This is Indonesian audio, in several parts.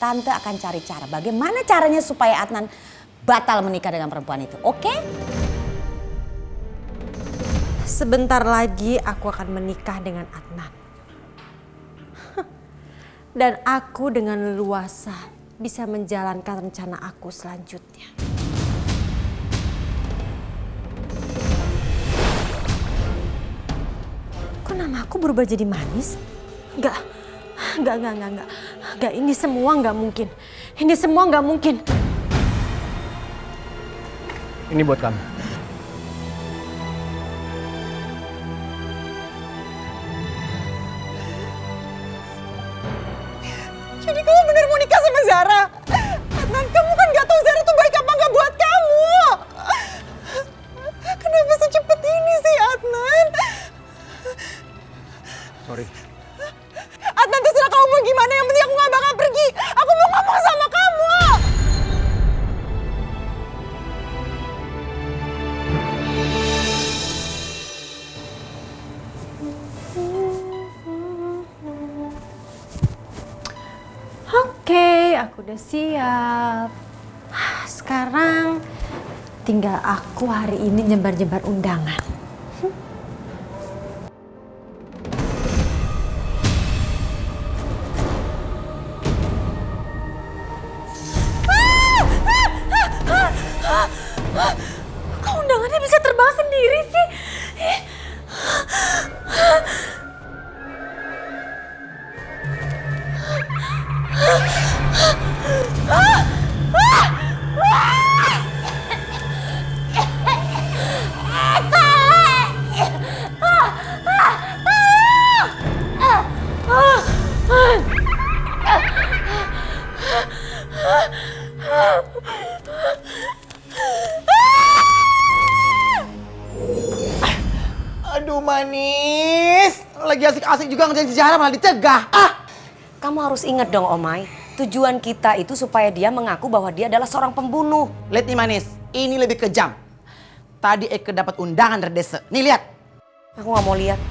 Tante akan cari cara bagaimana caranya supaya Adnan batal menikah dengan perempuan itu, oke? Sebentar lagi aku akan menikah dengan Adnan. Dan aku dengan leluasa bisa menjalankan rencana aku selanjutnya. Kok nama aku berubah jadi manis? Enggak, ini semua enggak mungkin. Ini semua enggak mungkin. Ini buat kamu. Jadi kamu bener mau nikah sama Zara? Adnan, kamu kan gak tahu Zara tuh baik apa gak buat kamu. Kenapa secepat ini sih, Adnan? Sorry. Adnan, terserah kamu mau gimana, yang penting aku gak bakal pergi. Aku mau ngomong sama kamu. Oke, aku udah siap. Sekarang tinggal aku hari ini nyebar-nyebar undangan. Kok undangannya bisa terbang sendiri sih? Aduh manis, lagi asik-asik juga ngerjain sejarah malah dicegah. Kamu harus ingat dong Omai, tujuan kita itu supaya dia mengaku bahwa dia adalah seorang pembunuh. Lihat nih manis, ini lebih kejam. Tadi Eke dapat undangan dari desa. Nih lihat. Aku gak mau lihat.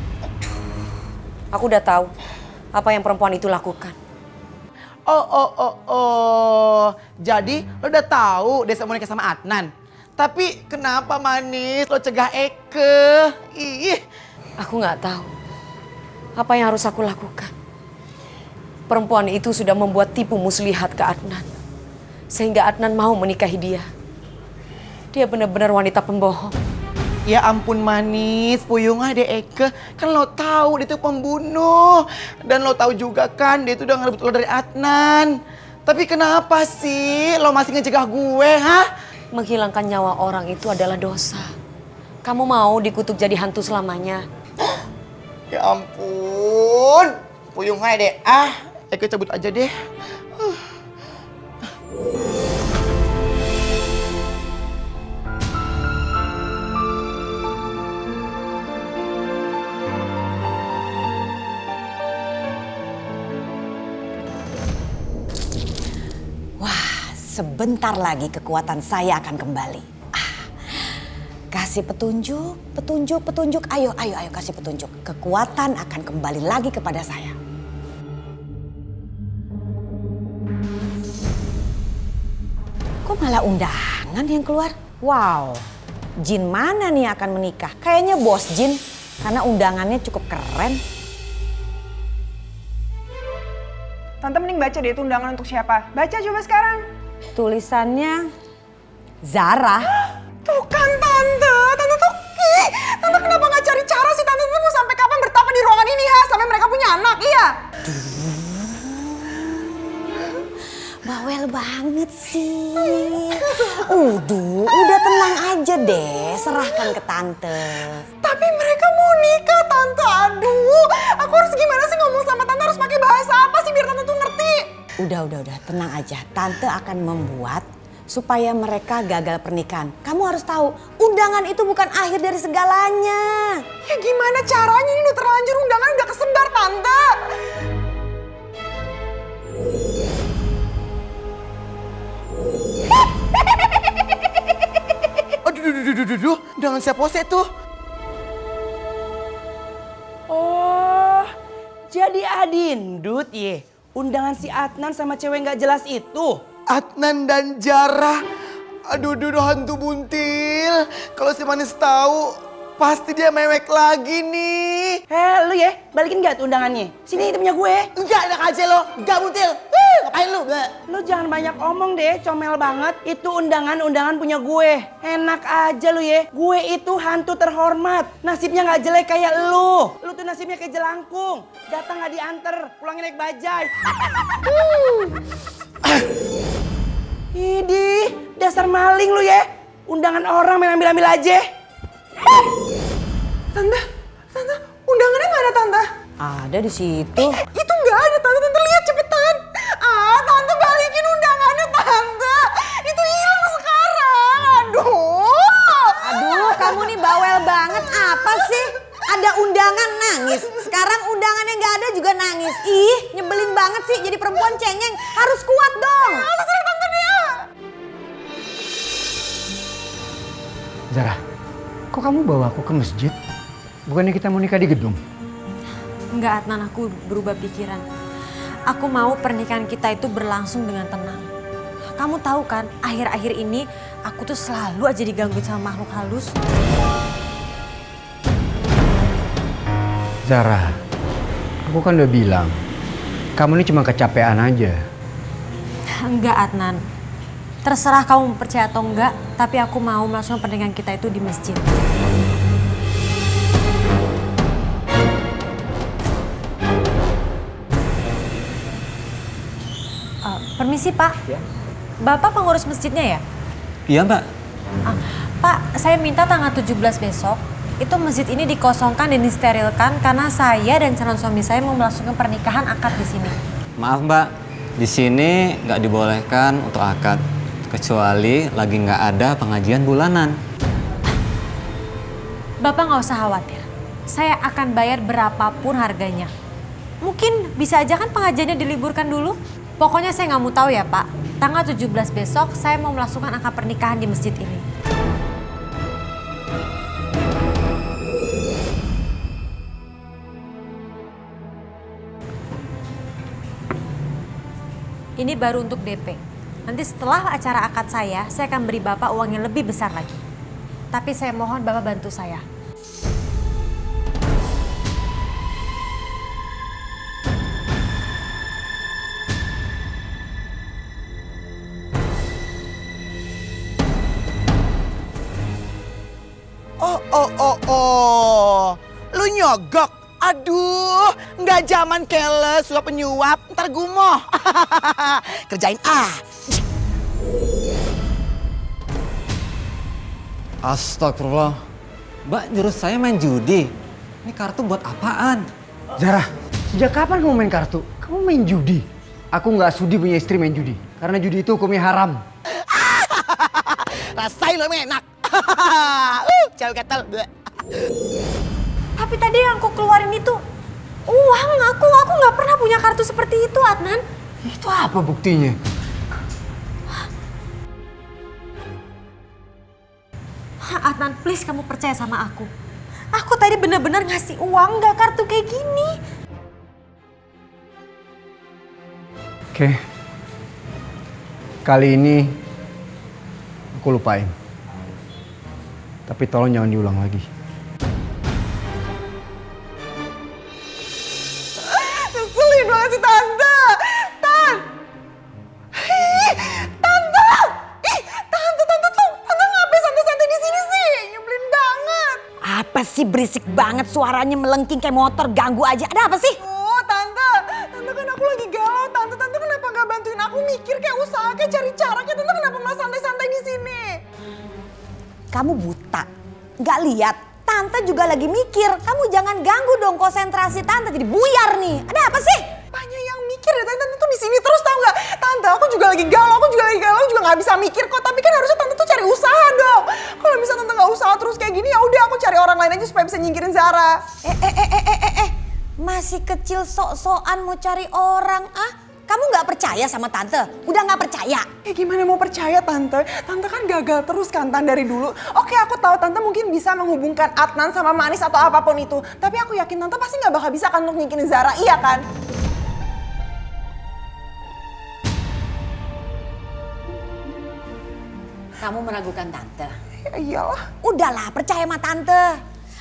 Aku udah tahu apa yang perempuan itu lakukan. Oh. Jadi lo udah tahu desa mau nikah sama Adnan. Tapi kenapa manis lo cegah Eke? Ih. Aku gak tahu apa yang harus aku lakukan. Perempuan itu sudah membuat tipu muslihat ke Adnan. Sehingga Adnan mau menikahi dia. Dia benar-benar wanita pembohong. Ya ampun manis, puyung aja deh Eke. Kan lo tahu dia itu pembunuh. Dan lo tahu juga kan dia itu udah ngerebut lo dari Adnan. Tapi kenapa sih lo masih ngecegah gue, hah? Menghilangkan nyawa orang itu adalah dosa. Kamu mau dikutuk jadi hantu selamanya? Ya ampun, puyung aja deh. Eke cabut aja deh. Sebentar lagi kekuatan saya akan kembali. Kasih petunjuk. Ayo kasih petunjuk. Kekuatan akan kembali lagi kepada saya. Kok malah undangan yang keluar? Wow, jin mana nih akan menikah? Kayaknya bos jin, karena undangannya cukup keren. Tante mending baca deh itu undangan untuk siapa. Baca coba sekarang. Tulisannya Zara. Tuh kan Tante tuh Tante kenapa gak cari cara sih? Tante tuh mau sampai kapan bertapa di ruangan ini, ha? Sampai mereka punya anak, iya? Bawel banget sih. Udah tenang aja deh, serahkan ke Tante. Tapi mereka mau nikah, Tante. Aduh, aku harus gimana sih ngomong sama Tante? Harus pakai bahasa apa sih biar Tante tuh ngerti? Udah, tenang aja. Tante akan membuat supaya mereka gagal pernikahan. Kamu harus tahu, undangan itu bukan akhir dari segalanya. Ya gimana caranya? Ini udah terlanjur, undangan udah kesebar, Tante. Aduh, undangan siapa tuh? Oh, jadi Adindut ye. Undangan si Adnan sama cewek nggak jelas itu. Adnan dan Zara. Aduh, hantu buntil. Kalau si Manis tahu, pasti dia mewek lagi nih. Lu ya, balikin gak tuh undangannya? Sini itu punya gue. Enggak, enak aja lo. Enggak buntil. Ngapain lu? Lu jangan banyak omong deh, comel banget. Itu undangan punya gue. Enak aja lu ya. Gue itu hantu terhormat. Nasibnya gak jelek kayak lu. Lu tuh nasibnya kayak jelangkung. Datang gak diantar, pulangnya naik bajai. Idih, dasar maling lu ya. Undangan orang main ambil-ambil aja. Tante, undangannya mana Tante? Ada di situ. Itu nggak ada Tante, Tante lihat cepetan. Tante balikin undangannya Tante. Itu hilang sekarang, Aduh, kamu nih bawel banget. Apa sih? Ada undangan nangis. Sekarang undangannya nggak ada juga nangis. Ih, nyebelin banget sih. Jadi perempuan cengeng. Harus kuat dong. Zara, kok kamu bawa aku ke masjid? Bukannya kita mau nikah di gedung? Enggak, Adnan, aku berubah pikiran. Aku mau pernikahan kita itu berlangsung dengan tenang. Kamu tahu kan, akhir-akhir ini aku tuh selalu aja digangguin sama makhluk halus. Zara, aku kan udah bilang, kamu ini cuma kecapean aja. Enggak, Adnan. Terserah kamu mau percaya atau enggak, tapi aku mau melangsungkan pernikahan kita itu di masjid. Permisi, Pak. Ya. Bapak pengurus masjidnya ya? Iya, Mbak. Pak, saya minta tanggal 17 besok, itu masjid ini dikosongkan dan disterilkan karena saya dan calon suami saya mau melangsungkan pernikahan akad di sini. Maaf, Mbak. Di sini nggak dibolehkan untuk akad. Kecuali lagi nggak ada pengajian bulanan. Bapak nggak usah khawatir. Saya akan bayar berapapun harganya. Mungkin bisa aja kan pengajiannya diliburkan dulu? Pokoknya saya nggak mau tahu ya, Pak. Tanggal 17 besok saya mau melangsungkan akad pernikahan di masjid ini. Ini baru untuk DP. Nanti setelah acara akad saya akan beri Bapak uang yang lebih besar lagi. Tapi saya mohon Bapak bantu saya. Lu nyogok. Aduh, nggak zaman keles, suap penyuap, ntar gumoh. Kerjain Astagfirullah. Mbak nyuruh saya main judi. Ini kartu buat apaan? Zara, sejak kapan kamu main kartu? Kamu main judi? Aku nggak sudi punya istri main judi. Karena judi itu hukumnya haram. Rasain lo enak. Cewek gatel. Tapi tadi yang aku keluarin itu uang aku nggak pernah punya kartu seperti itu, Adnan. Itu apa buktinya? Adnan, please kamu percaya sama aku. Aku tadi benar-benar ngasih uang, nggak kartu kayak gini. Oke. Kali ini aku lupain. Tapi tolong jangan diulang lagi. Ngeselin banget sih Tante. Tante ngapain santai-santai di sini sih? Nyebelin banget. Apa sih berisik banget suaranya melengking kayak motor, ganggu aja. Ada apa sih? Oh Tante kan aku lagi galau. Tante kenapa nggak bantuin aku mikir kayak usaha kayak cari cara kayak Tante kenapa malah santai-santai di sini? Kamu buta, nggak lihat? Tante juga lagi mikir. Kamu jangan ganggu dong konsentrasi Tante, jadi buyar nih. Ada apa sih? Banyak yang mikir ya Tante tuh di sini terus tau nggak? Tante aku juga lagi galau, juga nggak bisa mikir kok. Tapi kan harusnya Tante tuh cari usaha dong. Kalau bisa Tante nggak usaha terus kayak gini ya udah aku cari orang lain aja supaya bisa nyingkirin Zara. Masih kecil sok-sokan mau cari orang, ah? Kamu nggak percaya sama Tante? Udah nggak percaya? Gimana mau percaya Tante? Tante kan gagal terus kan Tan dari dulu. Oke aku tahu Tante mungkin bisa menghubungkan Adnan sama Manis atau apapun itu. Tapi aku yakin Tante pasti nggak bakal bisa kan untuk nyingkirin Zara, iya kan? kamu meragukan tante? Ya iyalah. Udahlah, percaya sama tante.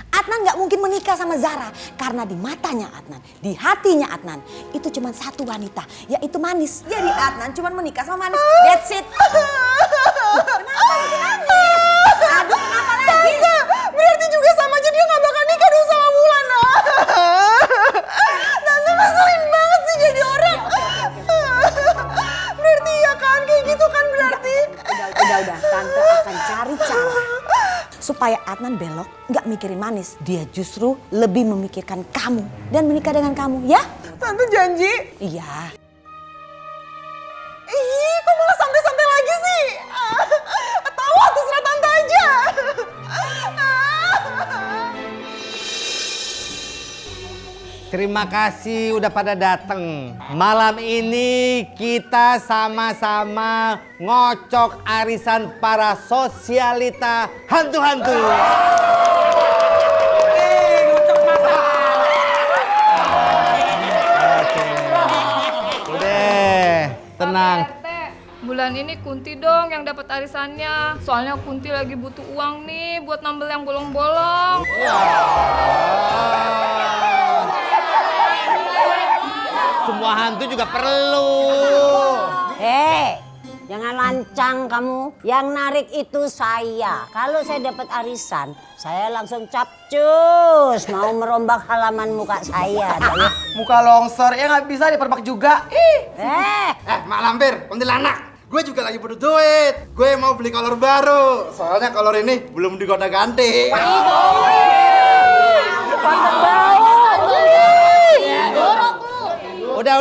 Adnan gak mungkin menikah sama Zara. Karena di matanya Adnan, di hatinya Adnan, itu cuma satu wanita, yaitu Manis. Jadi Adnan cuma menikah sama Manis. That's it. Kenapa masih nangis? Aduh, kenapa lagi? Tante, berarti juga sama aja dia gak bakal nikah dong sama Wulan. Tante ngeselin banget sih jadi orang. Berarti ya kan, kayak gitu kan berarti. Udah, tante akan cari cara supaya Adnan belok, nggak mikirin Manis. Dia justru lebih memikirkan kamu dan menikah dengan kamu, ya? Tante janji. Iya. Ih, kok malah santai-santai lagi sih? Tahu, terserah tante aja. Terima kasih udah pada dateng. Malam ini kita sama-sama ngocok arisan para sosialita hantu-hantu. Ngocok masalah. Oke. Udah, tenang. Pak RT, bulan ini Kunti dong yang dapat arisannya. Soalnya Kunti lagi butuh uang nih buat nambel yang bolong-bolong. Semua hantu juga perlu. Jangan lancang kamu. Yang narik itu saya. Kalau saya dapat arisan, saya langsung capcus. Mau merombak halaman muka saya. Muka longsor, ya nggak bisa diperbak juga. Mak Lampir, kuntilanak. Gue juga lagi butuh duit. Gue mau beli kolor baru. Soalnya kolor ini belum digonta-ganti. Udah.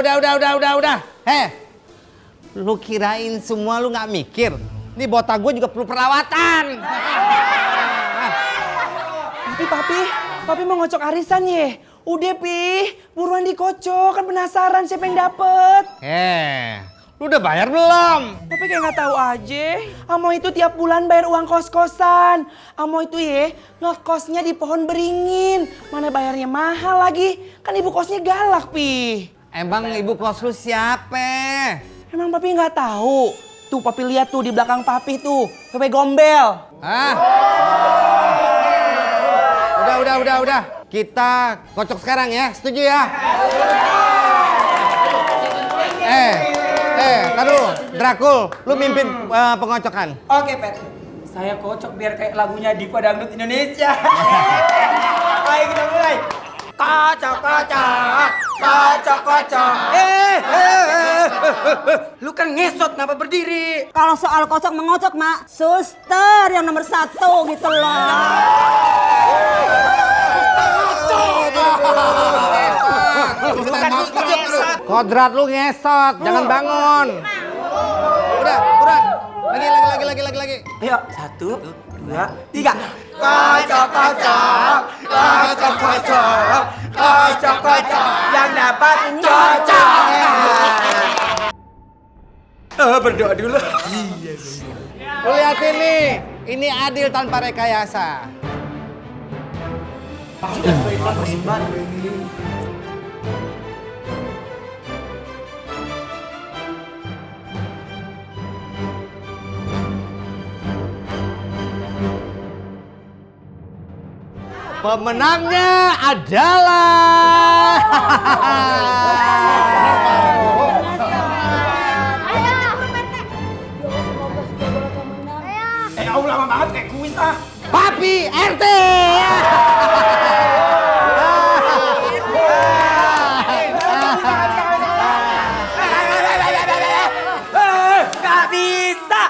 Lu kirain semua lu nggak mikir? Nih botak gue juga perlu perawatan. Papi mau ngocok arisan ye. Udah Pi, buruan dikocok, kan penasaran siapa yang dapet. Lu udah bayar belum? Papi kayak nggak tahu aja. Amo itu tiap bulan bayar uang kos-kosan. Amo itu ye ngekosnya di Pohon Beringin. Mana bayarnya mahal lagi. Kan ibu kosnya galak Pi. Emang ibu kos lu siapa? Emang Papi nggak tahu? Tuh Papi lihat tuh di belakang Papi tuh, Pepe Gombel. Hah? Udah. Kita kocok sekarang ya, setuju ya? Taruh, Drakul, lu mimpin pengocokan. Oke Pet, saya kocok biar kayak lagunya Diva Dangdut Indonesia. Ayo kita mulai. Kocok. Lu kan ngesot, ngapa berdiri? Kalau soal kocok mengocok, Mak, suster yang nomor 1 gitu loh. Kodrat lu ngesot, jangan bangun. Udah. Lagi. Ayo, 1, 2, 3. Kocok. Yang dapat cocok. Berdoa dulu. Lu liatin nih, ini adil tanpa rekayasa. Pemenangnya adalah Aku lama banget kayak kuis ah. Papi RT. Gak bisa.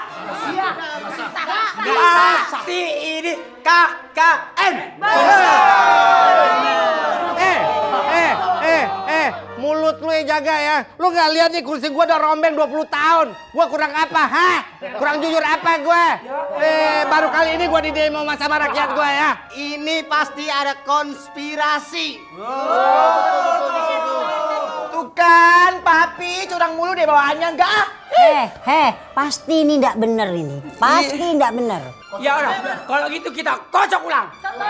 Pasti ini KKN. Mulut lu yang jaga ya. Lu nggak lihat nih kursi gua udah rombeng 20 tahun. Gua kurang apa? Hah? Kurang jujur apa gua? Baru kali ini gua di demo sama rakyat gua ya. Ini pasti ada konspirasi. Tuh kan, Papi curang mulu deh bawaannya, enggak ah? Pasti ini ndak bener ini. Pasti ndak bener. Ya udah, kalau gitu kita kocok ulang. Kocok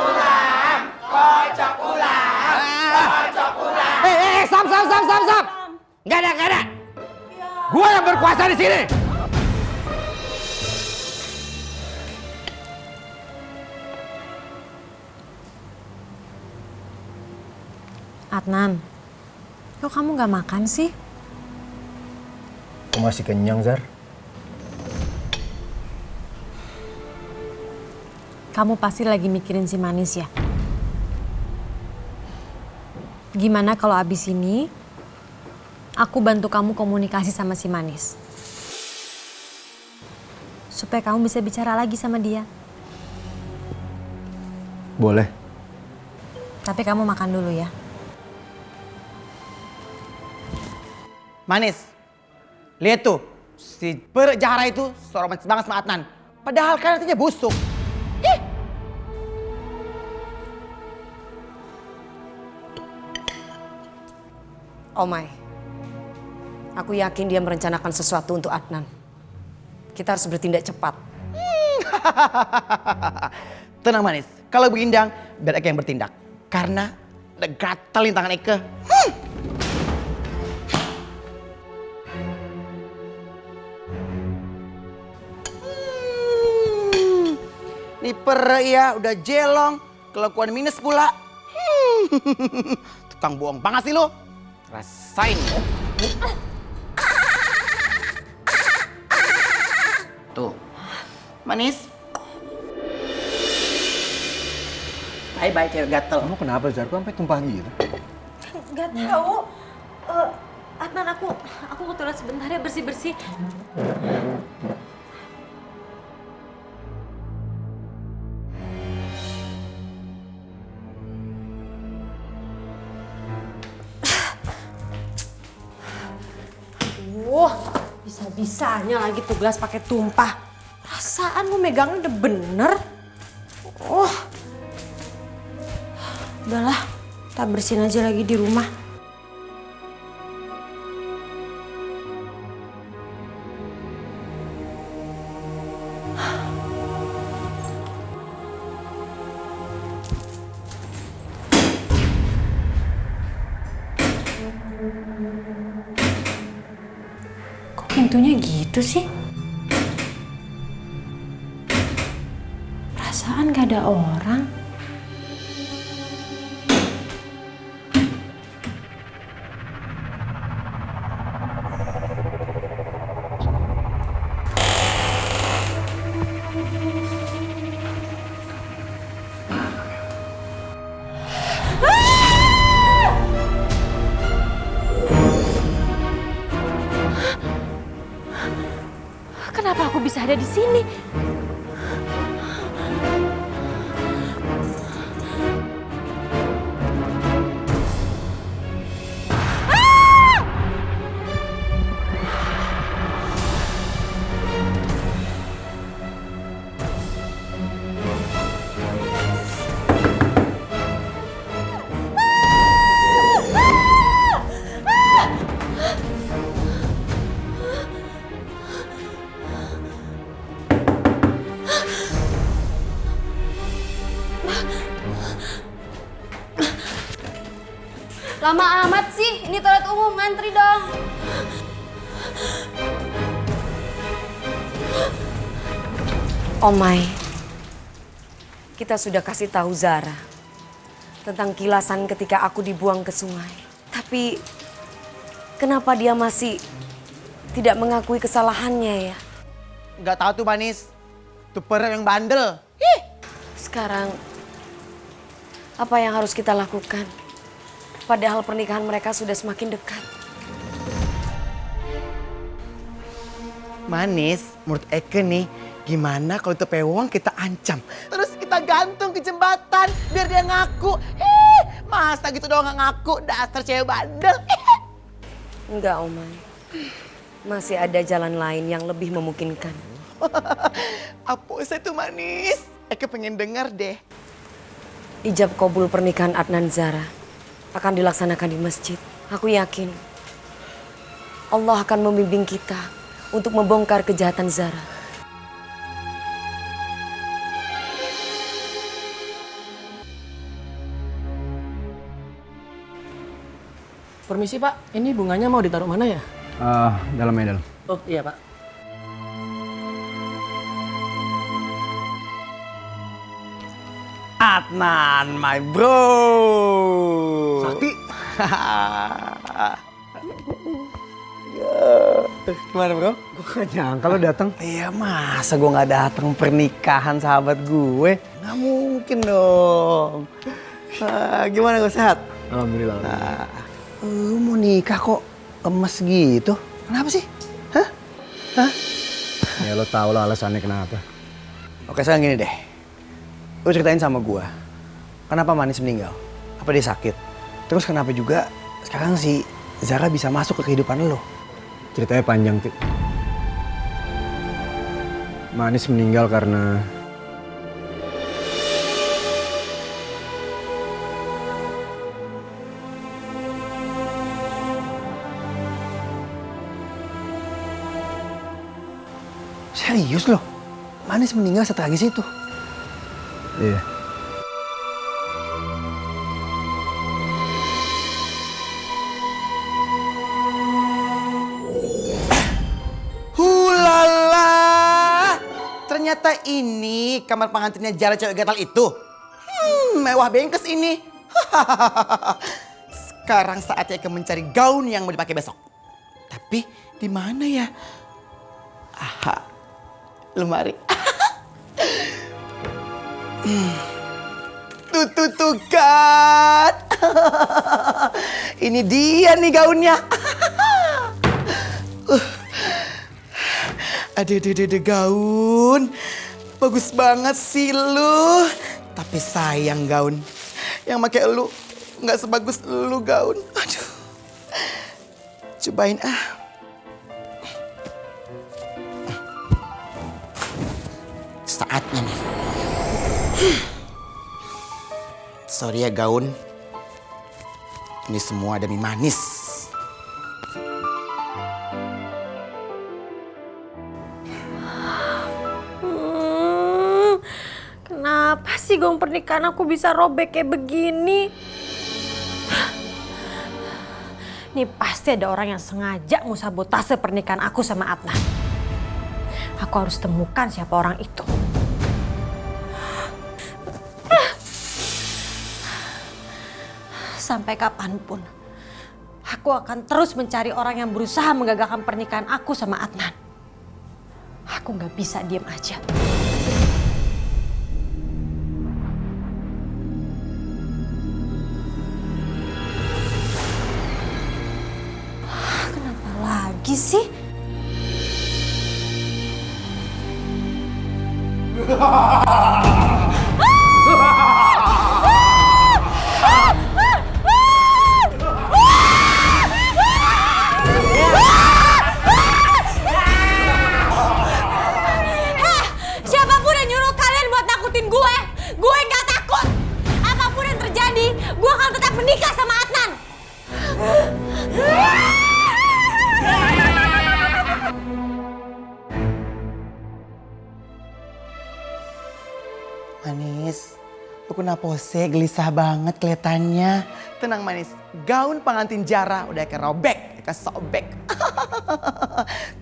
ulang. Stop. Nggak ada. Gua yang berkuasa di sini. Adnan, kok kamu gak makan sih? Aku masih kenyang, Zar. Kamu pasti lagi mikirin si Manis ya? Gimana kalau abis ini aku bantu kamu komunikasi sama si Manis? Supaya kamu bisa bicara lagi sama dia. Boleh. Tapi kamu makan dulu ya. Manis, lihat tuh, si Zara itu so romantis banget sama Adnan. Padahal kan artinya busuk. Ih. Omai, aku yakin dia merencanakan sesuatu untuk Adnan. Kita harus bertindak cepat. Tenang Manis, kalau begindang biar Eke yang bertindak. Karena ada gatalin tangan Eke. Ini ya udah jelong, kelakuan minus pula. Tukang bohong banget sih lo. Rasain. Tuh, Manis. Bye-bye cewek gatel. Kamu kenapa, Zar? Kok sampai tumpah gitu? Gak tahu. Adnan, aku ke toilet sebentar ya, bersih-bersih. Bisa-bisanya lagi tuh gelas pakai tumpah. Perasaan lu megangnya udah bener. Udahlah, kita bersihin aja lagi di rumah. Kok pintunya gitu sih? Perasaan gak ada orang. Kenapa aku bisa ada di sini? Lama amat sih, ini toilet umum, ngantri dong. Omai, kita sudah kasih tahu Zara tentang kilasan ketika aku dibuang ke sungai. Tapi kenapa dia masih tidak mengakui kesalahannya ya? Gak tahu tuh Manis, tuh yang bandel. Sekarang apa yang harus kita lakukan? Padahal pernikahan mereka sudah semakin dekat. Manis, menurut Eke nih, gimana kalau itu pewang kita ancam? Terus kita gantung ke jembatan biar dia ngaku. Masa gitu doang gak ngaku, dasar cewek bandel. Enggak, Omai. Masih ada jalan lain yang lebih memungkinkan. Apa sih itu Manis? Eke pengen denger deh. Ijab kabul pernikahan Adnan Zara akan dilaksanakan di masjid. Aku yakin Allah akan membimbing kita untuk membongkar kejahatan Zara. Permisi Pak, ini bunganya mau ditaruh mana ya? Dalam ya, dalam. Oh iya Pak. Adnan, my bro. Sakti. Gimana bro? Gue gak nyangka lo datang. Iya masa gue nggak datang pernikahan sahabat gue? Nggak mungkin dong. Gimana gue sehat? Alhamdulillah. Lu mau nikah kok lemes gitu? Kenapa sih? Hah? Ya lo tau lah alasannya kenapa. Oke sekarang gini deh. Lu ceritain sama gue. Kenapa Manis meninggal? Apa dia sakit? Terus kenapa juga sekarang si Zara bisa masuk ke kehidupan lo? Ceritanya panjang, Tik. Manis meninggal karena Serius loh? Manis meninggal setragis itu? iya. Hulala, ternyata ini kamar pengantinnya Zara cewek gatal itu. Mewah bengkes ini. Sekarang saatnya Eka mencari gaun yang mau dipakai besok. Tapi di mana ya? Aha, lemari. Tuh kan. Ini dia nih gaunnya. Aduh, gaun. Bagus banget sih lu. Tapi sayang gaun. Yang pakai lu nggak sebagus lu gaun. Aduh. Cobain ah. Saatnya nih. Sorry ya gaun. Ini semua demi Manis. Kenapa sih gaun pernikahan aku bisa robek kayak begini? Nih pasti ada orang yang sengaja mau sabotase pernikahan aku sama Adnan. Aku harus temukan siapa orang itu. Sampai kapanpun, aku akan terus mencari orang yang berusaha menggagalkan pernikahan aku sama Adnan. Aku gak bisa diem aja. Kenapa lagi sih? Siapapun yang nyuruh kalian buat nakutin gue gak takut. Apapun yang terjadi, gue akan tetap menikah sama Adnan. Manis, lu kenapa sih gelisah banget kelihatannya? Tenang Manis, gaun pengantin Zara udah kayak robek, kayak sobek.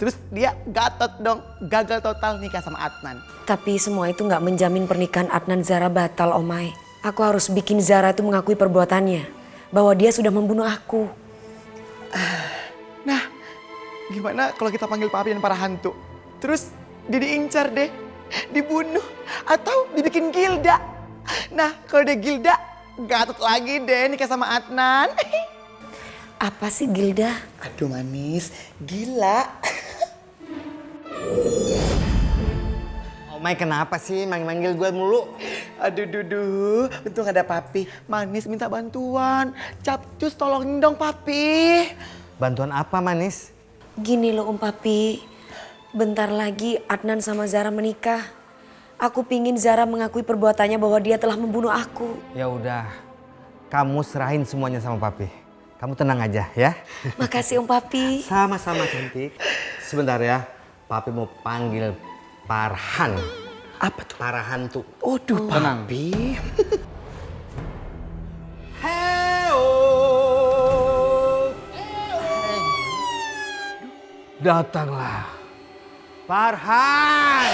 Terus dia gatot dong, gagal total nikah sama Adnan. Tapi semua itu nggak menjamin pernikahan Adnan Zara batal, Omai. Aku harus bikin Zara itu mengakui perbuatannya, bahwa dia sudah membunuh aku. Nah, gimana kalau kita panggil Papi dan para hantu? Terus dia diincar deh, dibunuh, atau dibikin Gilda. Nah, kalau dia Gilda, gatot lagi deh nikah sama Adnan. Apa sih Gilda? Aduh Manis, gila. Omai kenapa sih manggil gue mulu? Aduh Dudu, untung ada Papi. Manis minta bantuan. Capcus tolongin dong Papi. Bantuan apa Manis? Gini loh Om Papi, bentar lagi Adnan sama Zara menikah. Aku pingin Zara mengakui perbuatannya bahwa dia telah membunuh aku. Ya udah, kamu serahin semuanya sama Papi. Kamu tenang aja ya. Makasih Om Papi. Sama-sama cantik. Sebentar ya, Papi mau panggil Farhan. Apa tuh? Para hantu. Waduh Papi. Datanglah. Farhan.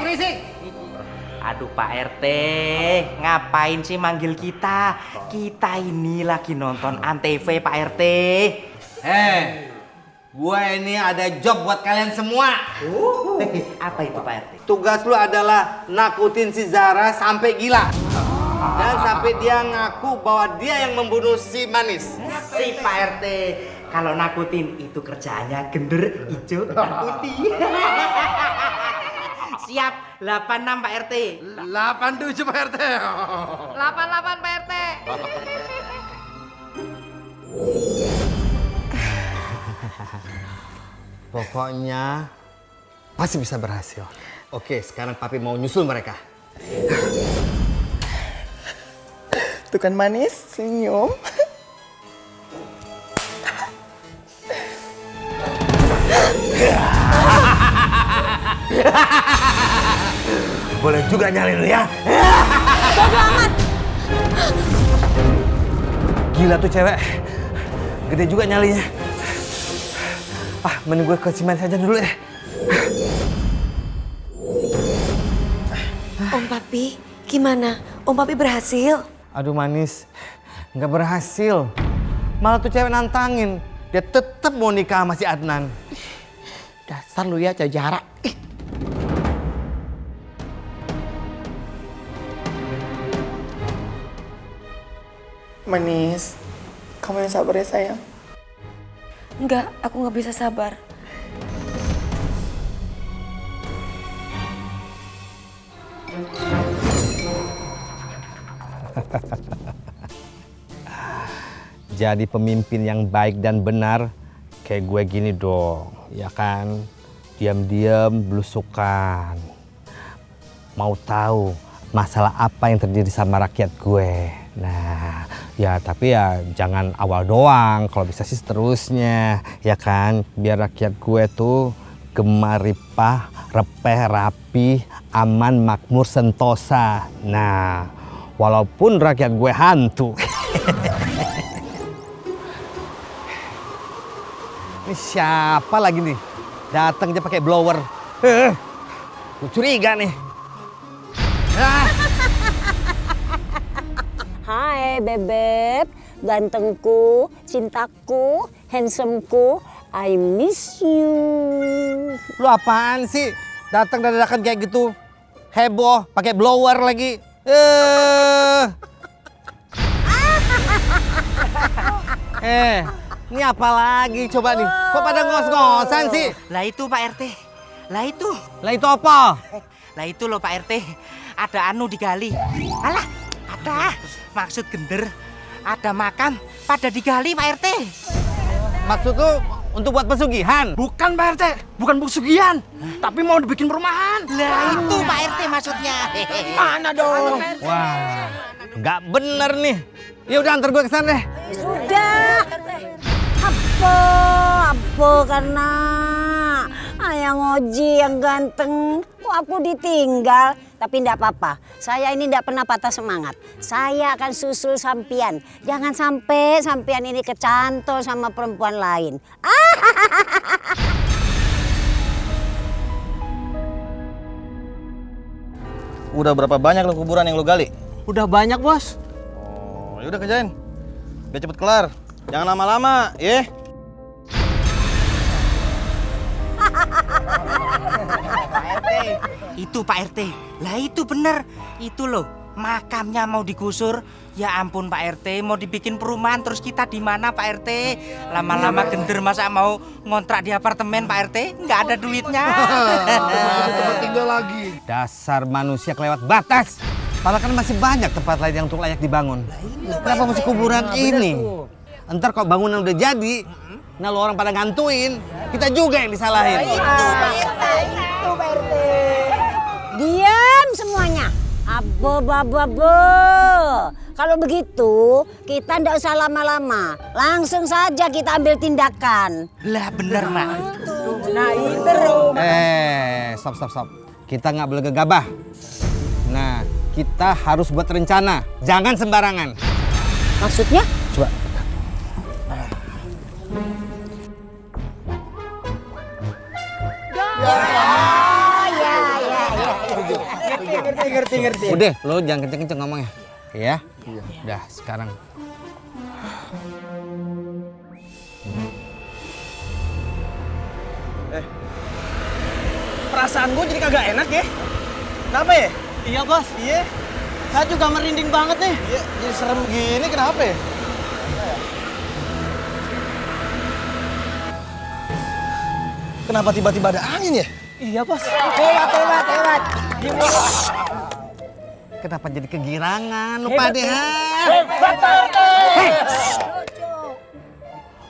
Berisik. Aduh Pak RT, ngapain sih manggil kita? Kita ini lagi nonton Antv Pak RT. Gue ini ada job buat kalian semua. Apa itu Pak RT? Tugas lu adalah nakutin si Zara sampai gila. Dan sampai dia ngaku bahwa dia yang membunuh si Manis. Si Pak RT, kalau nakutin itu kerjaannya gender, hijau, dan putih. Siap, 86 Pak RT. 87 Pak RT. 88 Pak RT. Pokoknya pasti bisa berhasil. Oke, sekarang papi mau nyusul mereka. Tuh kan Manis, senyum. Boleh juga nyalin lu ya. Bodoh amat. Gila tuh cewek. Gede juga nyalinya. Mending gue ke si Manis aja dulu ya. Om Papi, gimana? Om Papi berhasil? Aduh Manis, nggak berhasil. Malah tuh cewek nantangin. Dia tetap mau nikah sama si Adnan. Dasar lu ya, Jara. Manis, kamu yang sabar ya sayang. Enggak, aku nggak bisa sabar. Jadi pemimpin yang baik dan benar kayak gue gini dong, ya kan? Diam-diam belusukan. Mau tahu masalah apa yang terjadi sama rakyat gue. Nah, ya tapi ya jangan awal doang, kalau bisa sih seterusnya, ya kan? Biar rakyat gue tuh gemar ripah, repeh, rapi, aman, makmur, sentosa. Nah, walaupun rakyat gue hantu. Ini siapa lagi nih? Datang aja pakai blower. Gue curiga nih. Hai bebek, gantengku, cintaku, handsomeku, I miss you. Lu apaan sih? Datang dadakan kayak gitu. Heboh, pakai blower lagi. Ini apa lagi coba nih? Kok pada ngos-ngosan sih? Lah itu Pak RT. Lah itu. Lah itu apa? Lah itu loh Pak RT. Ada anu digali. Alah, ada. Maksud gender. Ada makam pada digali Pak RT. Maksud lu untuk buat pesugihan? Bukan Pak RT, bukan pesugihan. Tapi mau dibikin perumahan. Lah itu Pak RT maksudnya. Mana dong? Wah, nggak bener nih. Ya udah antar gue ke sana deh. Sudah. Apa karena ayang Oji yang ganteng, kok aku ditinggal? Tapi enggak apa-apa, saya ini enggak pernah patah semangat. Saya akan susul sampian. Jangan sampai sampian ini kecantol sama perempuan lain. Udah berapa banyak lo kuburan yang lo gali? Udah banyak bos. Oh, yaudah kerjain. Biar cepet kelar. Jangan lama-lama, ya. Pak RT, itu Pak RT. Lah itu bener. Itu loh, makamnya mau digusur. Ya ampun Pak RT, mau dibikin perumahan terus kita di mana Pak RT? Lama-lama gender masa mau ngontrak di apartemen Pak RT? Nggak ada duitnya. Tempat tinggal lagi. Dasar manusia kelewat batas. Padahal kan masih banyak tempat lain yang untuk layak dibangun. Kenapa mesti kuburan ini? Entar kalau bangunan udah jadi, nah lo orang pada ngantuin, kita juga yang disalahin. Itu Pak RT. Diam semuanya. Abo. Kalau begitu, kita ndak usah lama-lama. Langsung saja kita ambil tindakan. Lah bener, Mak. Nah, itu. Stop. Kita nggak boleh gegabah. Nah, kita harus buat rencana. Jangan sembarangan. Maksudnya? Coba. Ngerti. Udah, lo jangan kenceng-kenceng ngomongnya. Ya? Udah, sekarang. Perasaan gue jadi kagak enak ya. Kenapa ya? Iya bos. Iya. Saya juga merinding banget nih. Iya, jadi serem gini kenapa ya? Kenapa tiba-tiba ada angin ya? Iya bos. Hebat. Kenapa jadi kegirangan? Lupa deh.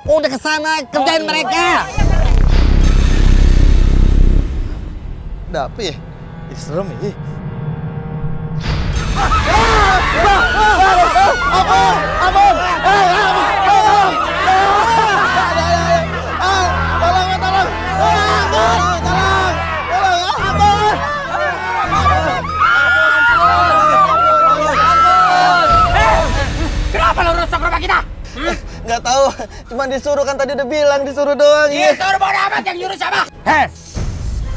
Udah kesana, kerjain mereka. Ada apa ya? Ih, serem ya. Kenapa lo rusak rumah kita? Nggak tahu, cuma disuruh kan tadi udah bilang disuruh doang. Disuruh bodo amat, yang nyuruh siapa?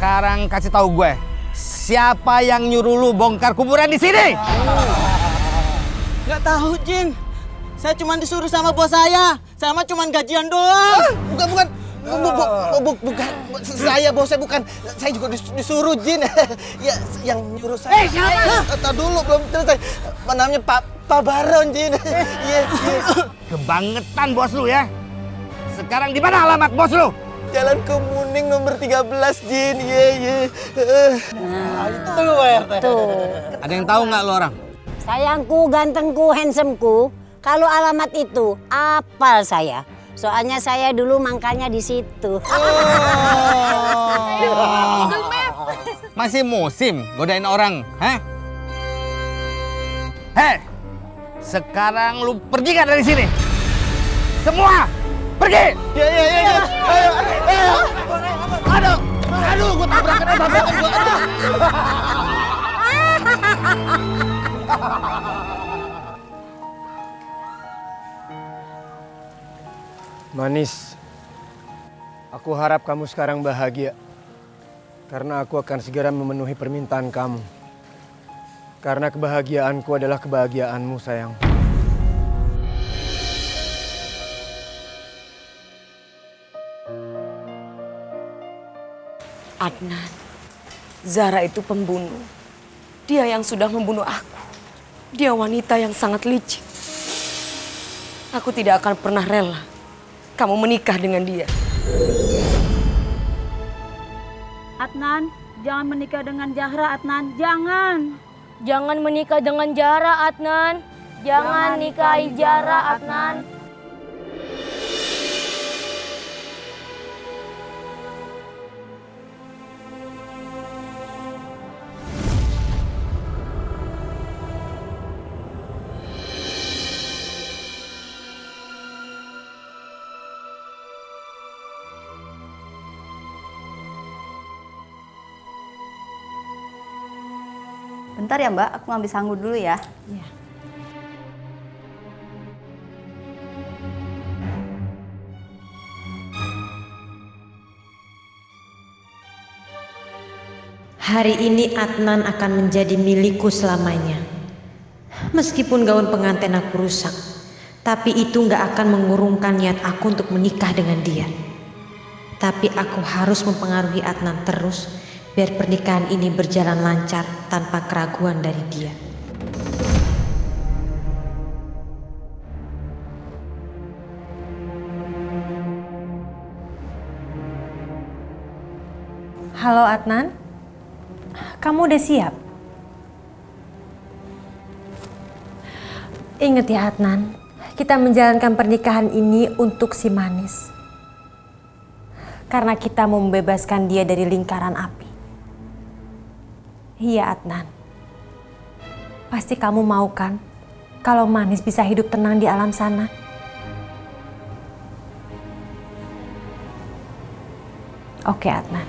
Sekarang kasih tahu gue, siapa yang nyuruh lu bongkar kuburan di sini? Nggak tahu, Jin. Saya cuma disuruh sama bos saya. Sama cuma gajian doang. Bukan. Saya bosnya bukan. Saya juga disuruh, Jin. Ya, yang nyuruh saya. Siapa? Tadi dulu belum selesai. Namanya Pak Baron, Jin. Iya. Kebangetan bos lu ya. Sekarang di mana alamat bos lu? Jalan Kemuning nomor 13, Jin. Iya. Itu Pak RT. Tuh. Ada yang tahu nggak lu orang? Sayangku, gantengku, handsomku. Kalau alamat itu apal saya. Soalnya saya dulu mangkanya di situ. Masih musim godain orang, hah? Sekarang lu pergi gak dari sini? Semua pergi! Iya. Aduh, gua tabrakan gua. Manis, aku harap kamu sekarang bahagia. Karena aku akan segera memenuhi permintaan kamu. Karena kebahagiaanku adalah kebahagiaanmu, sayang. Adnan, Zara itu pembunuh. Dia yang sudah membunuh aku. Dia wanita yang sangat licik. Aku tidak akan pernah rela kamu menikah dengan dia. Adnan, jangan menikah dengan Zahra, Adnan. Jangan. Jangan menikah dengan Zahra, Adnan. Jangan nikahi Zahra, Adnan. Bentar ya Mbak, aku ngambil sanggup dulu ya. Iya. Hari ini Adnan akan menjadi milikku selamanya. Meskipun gaun pengantin aku rusak, tapi itu gak akan mengurungkan niat aku untuk menikah dengan dia. Tapi aku harus mempengaruhi Adnan terus, biar pernikahan ini berjalan lancar tanpa keraguan dari dia. Halo Adnan, kamu udah siap? Ingat ya Adnan, kita menjalankan pernikahan ini untuk si Manis. Karena kita mau membebaskan dia dari lingkaran api. Iya Adnan, pasti kamu mau kan kalau Manis bisa hidup tenang di alam sana? Oke Adnan.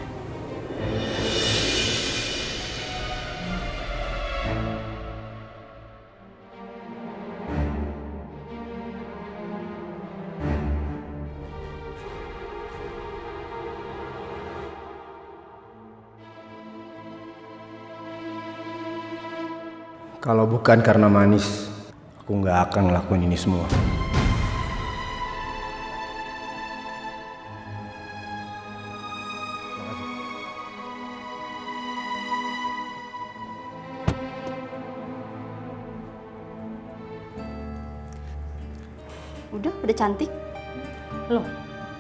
Kalau bukan karena Manis, aku nggak akan ngelakuin ini semua. Udah cantik. Loh,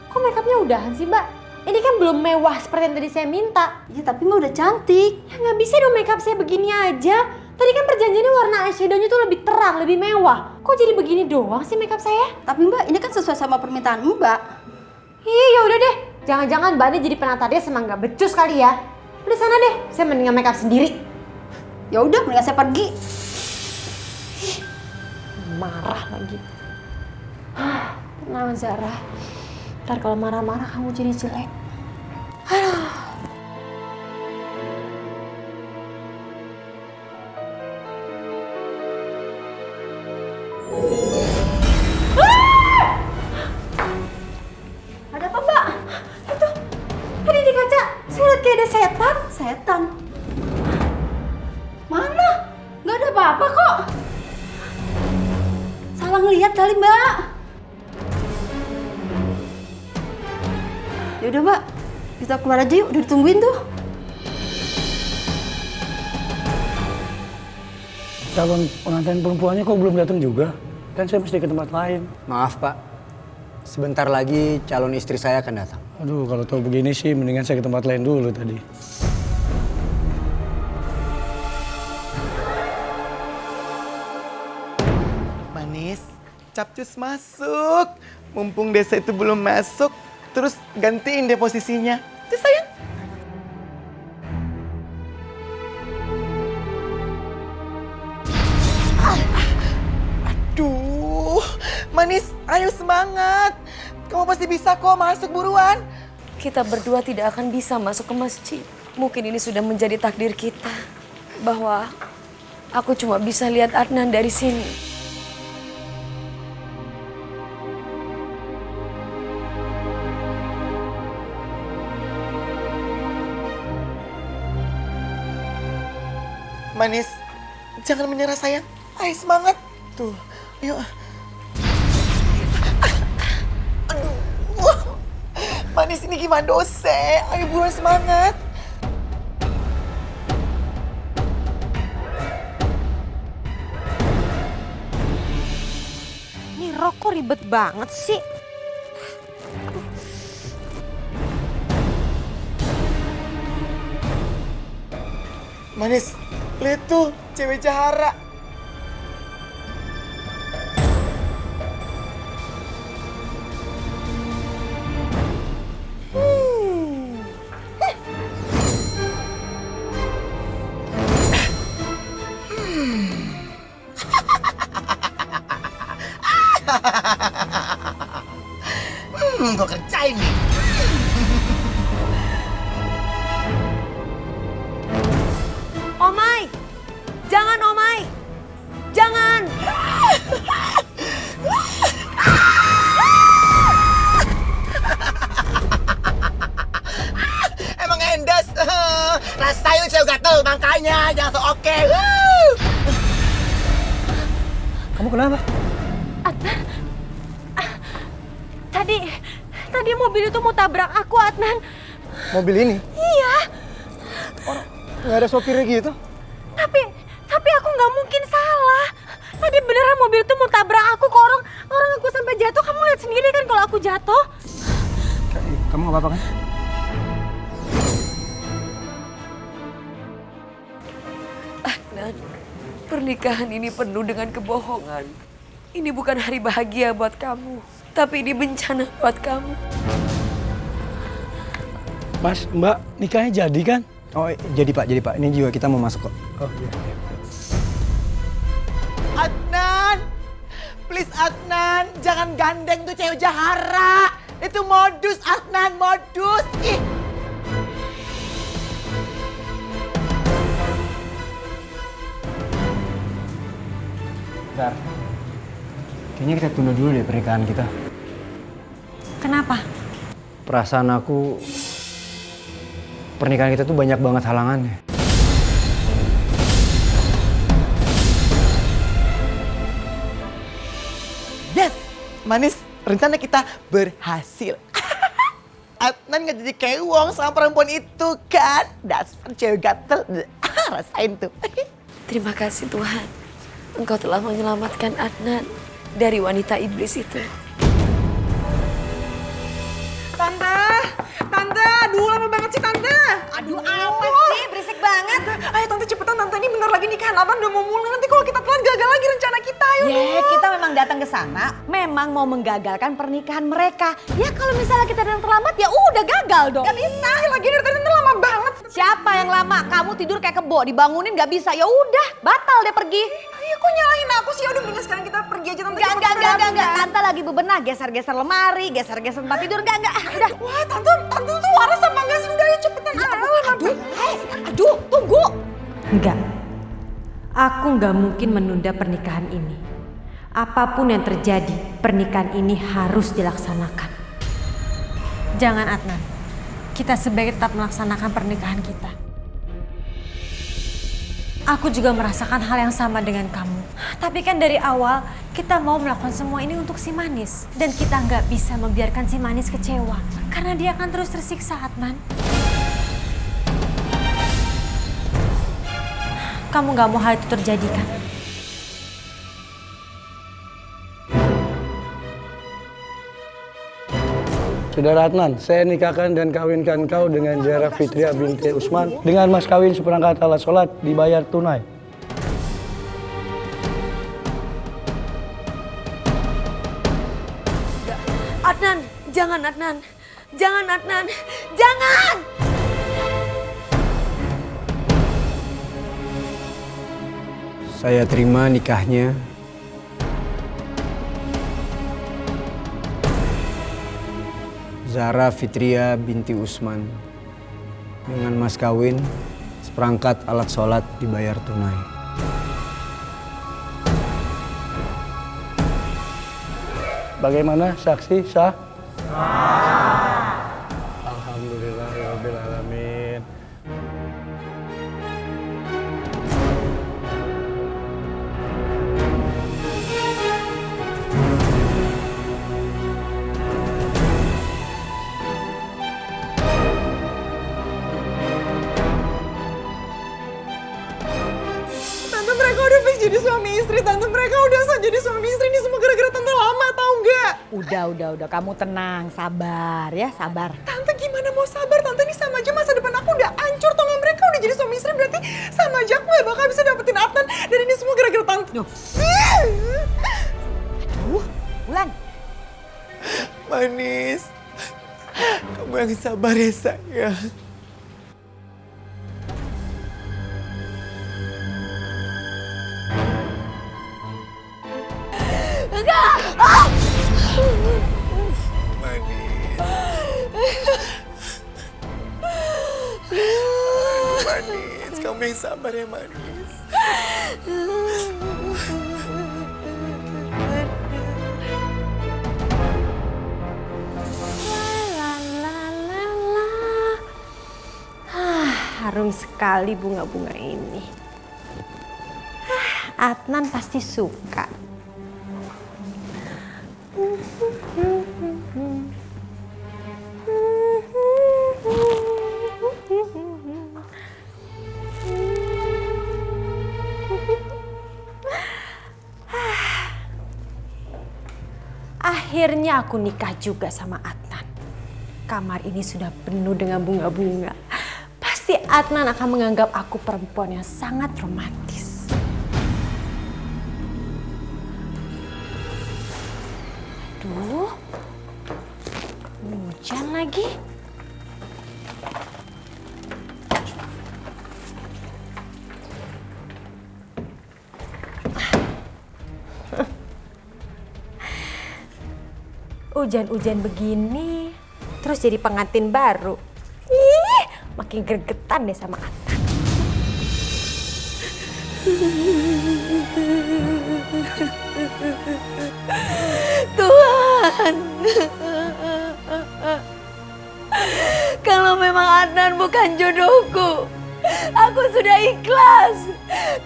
kok makeupnya udahan sih mbak? Ini kan belum mewah seperti yang tadi saya minta. Ya tapi mbak udah cantik. Ya nggak bisa dong makeup saya begini aja. Tadi kan perjanjiannya warna eyeshadownya tuh lebih terang, lebih mewah. Kok jadi begini doang sih makeup saya? Tapi mbak, ini kan sesuai sama permintaan mbak. Iya ya udah deh. Jangan-jangan mbak ini jadi penatarnya semang nggak becus kali ya. Udah sana deh, saya mendingan makeup sendiri. Ya udah, mendingan saya pergi. Marah lagi. Tenang Zara. Ntar kalau marah-marah kamu jadi jelek. Aduh. Ada apa mbak? Itu tadi di kaca saya lihat kayak ada setan. Setan? Mana? Gak ada apa-apa kok. Salah ngelihat kali mbak. Yaudah mbak, kita keluar aja yuk, udah ditungguin tuh. Calon pengantin perempuannya kok belum datang juga? Kan saya mesti ke tempat lain. Maaf Pak, sebentar lagi calon istri saya akan datang. Aduh, kalau tahu begini sih mendingan saya ke tempat lain dulu tadi. Manis, capcus masuk. Mumpung Desa itu belum masuk, terus gantiin deh posisinya. Tuh sayang. Aduh, Manis, ayo semangat. Kamu pasti bisa kok, masuk buruan. Kita berdua tidak akan bisa masuk ke masjid. Mungkin ini sudah menjadi takdir kita. Bahwa aku cuma bisa lihat Adnan dari sini. Manis, jangan menyerah sayang. Ayo semangat. Tuh, yuk. Aduh. Manis ini gimana dose? Ayo buruan semangat. Ini rokok ribet banget sih. Manis, lihat tuh cewek jahara. Gue kerjain nih. Omai! Jangan Omai! Jangan! Emang endas. Rasain saya gatel makanya jangan so oke. Kamu kenapa? Adnan, tadi mobil itu mau tabrak aku, Adnan. Mobil ini? Iya. Nggak ada sopirnya gitu? Tapi aku nggak mungkin salah. Tadi beneran mobil itu mau tabrak aku ke orang aku sampai jatuh. Kamu lihat sendiri kan kalau aku jatuh. Kamu nggak apa-apa kan? Adnan, pernikahan ini penuh dengan kebohongan. Ini bukan hari bahagia buat kamu, tapi ini bencana buat kamu. Mas, Mbak, nikahnya jadi kan? Oh, jadi Pak. Ini juga kita mau masuk kok. Oh iya. Adnan, please Adnan, jangan gandeng tuh cewek jahara. Itu modus Adnan, modus. Ih. Bentar. Kayaknya kita tunda dulu deh pernikahan kita. Kenapa? Perasaan aku, pernikahan kita tuh banyak banget halangannya. Manis, rencana kita berhasil. Adnan gak jadi kewong sama perempuan itu kan. Dasar cewek gatel. Rasain tuh. Terima kasih Tuhan. Engkau telah menyelamatkan Adnan dari wanita iblis itu. Tante, aduh lama banget sih Tante. Aduh apa sih, berisik banget. Ayo Tante cepetan, Tante ini bentar lagi nikahan Abang udah mau mulai. Nanti kalau kita telat gagal lagi rencana kita, ayo. Kita memang datang ke sana, memang mau menggagalkan pernikahan mereka. Ya kalau misalnya kita datang terlambat ya udah gagal dong. Gak bisa, lagi dari tadi lama banget. Siapa yang lama? Kamu tidur kayak kebo, dibangunin gak bisa. Ya udah, batal deh pergi. Iya kok nyalahin aku sih? Udah mendingan sekarang kita pergi aja Tante. Enggak. Tante lagi bebenah, geser-geser lemari, geser-geser tempat tidur. Enggak. Udah. Wah, Tante tuh waras apa enggak sih? Udah ayo cepetan. Aduh, tunggu. Enggak. Aku nggak mungkin menunda pernikahan ini. Apapun yang terjadi, pernikahan ini harus dilaksanakan. Jangan Adnan, kita sebaiknya tetap melaksanakan pernikahan kita. Aku juga merasakan hal yang sama dengan kamu. Tapi kan dari awal kita mau melakukan semua ini untuk si Manis. Dan kita nggak bisa membiarkan si Manis kecewa. Karena dia akan terus tersiksa, Adnan. Kamu nggak mau hal itu terjadi kan? Saudara Adnan, saya nikahkan dan kawinkan kau dengan Zahra Fitria binti Usman dengan mas kawin seperangkat alat sholat dibayar tunai. Adnan, jangan Adnan. Jangan Adnan. Jangan! Saya terima nikahnya. Zahra Fitria binti Usman dengan mas kawin seperangkat alat sholat dibayar tunai. Bagaimana saksi sah? Alhamdulillahirabbil alamin. Tante mereka udah fix jadi suami istri. Tante mereka udah sah jadi suami istri. Ini semua gara-gara Tante lama tau nggak? Udah. Kamu tenang, sabar ya, sabar. Tante gimana mau sabar? Tante ini sama aja masa depan aku udah hancur. Tau nggak mereka udah jadi suami istri berarti sama aja aku gak bakal bisa dapetin Adnan. Dan ini semua gara-gara Tante. Aduh, Bulan. Manis, kamu yang sabar ya sayang. Enggak! Manis, kamu yang sabar ya Manis. Harum sekali bunga-bunga ini. Adnan pasti suka. Akhirnya aku nikah juga sama Adnan. Kamar ini sudah penuh dengan bunga-bunga. Pasti Adnan akan menganggap aku perempuan yang sangat romantis. Aduh, hujan lagi. Hujan-hujan begini, terus jadi pengantin baru. Ih, makin gregetan deh sama Adnan. Tuhan, kalau memang Adnan bukan jodohku, Aku sudah ikhlas.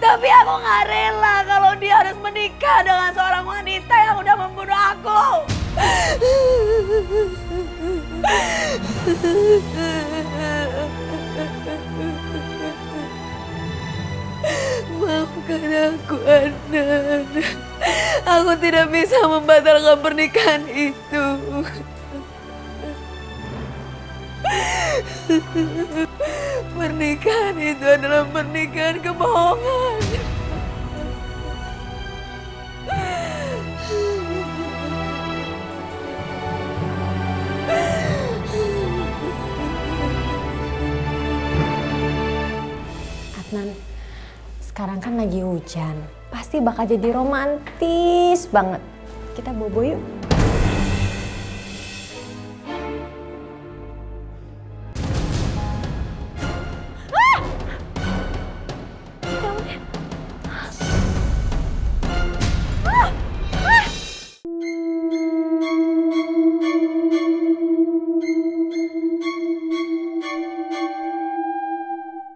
Tapi aku gak rela kalau dia harus menikah dengan seorang wanita yang udah membunuh aku. Maafkan aku, Adnan. Aku tidak bisa membatalkan pernikahan itu. Pernikahan itu adalah pernikahan kebohongan. Adnan, sekarang kan lagi hujan. Pasti bakal jadi romantis banget. Kita bobo yuk.